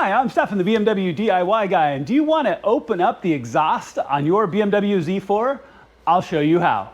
Hi, I'm Stefan, the BMW DIY guy, and do you want to open up the exhaust on your BMW Z4? I'll show you how.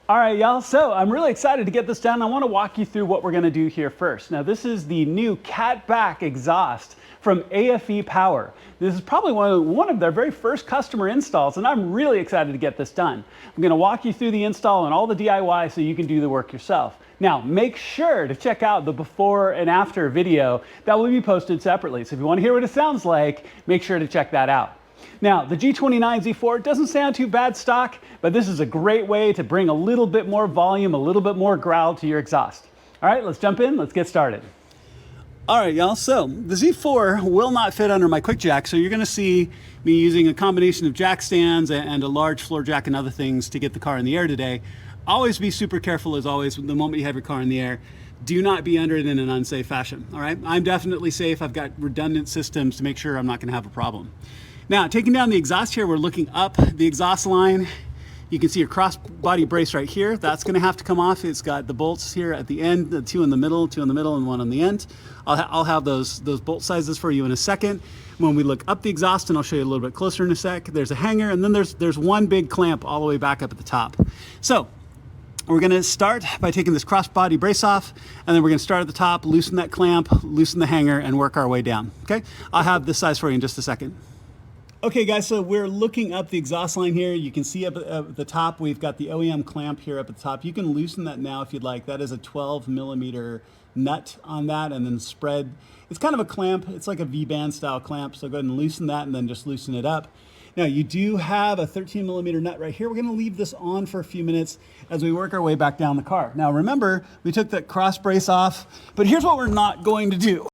All right, y'all, so I'm really excited to get this done. I want to walk you through what we're going to do here first. Now, this is the new catback exhaust from AFE Power. This is probably one of their very first customer installs, and I'm really excited to get this done. I'm going to walk you through the install and all the DIY so you can do the work yourself. Now, make sure to check out the before and after video that will be posted separately. So if you want to hear what it sounds like, make sure to check that out. Now, the G29 Z4 doesn't sound too bad stock, but this is a great way to bring a little bit more volume, a little bit more growl to your exhaust. All right, let's jump in, let's get started. All right, y'all, so the Z4 will not fit under my quick jack, so you're gonna see me using a combination of jack stands and a large floor jack and other things to get the car in the air today. Always be super careful, as always, the moment you have your car in the air. Do not be under it in an unsafe fashion, all right? I'm definitely safe. I've got redundant systems to make sure I'm not gonna have a problem. Now, taking down the exhaust here, we're looking up the exhaust line. You can see a cross-body brace right here. That's gonna have to come off. It's got the bolts here at the end, the two in the middle, and one on the end. I'll have those bolt sizes for you in a second. When we look up the exhaust, and I'll show you a little bit closer in a sec, there's a hanger, and then there's one big clamp all the way back up at the top. So, we're gonna start by taking this cross-body brace off, and then we're gonna start at the top, loosen that clamp, loosen the hanger, and work our way down, okay? I'll have this size for you in just a second. Okay guys, so we're looking up the exhaust line here. You can see up at the top, we've got the OEM clamp here up at the top. You can loosen that now if you'd like. That is a 12mm nut on that, and then spread. It's kind of a clamp. It's like a V-band style clamp. So go ahead and loosen that and then just loosen it up. Now you do have a 13mm nut right here. We're gonna leave this on for a few minutes as we work our way back down the car. Now remember, we took that cross brace off, but here's what we're not going to do.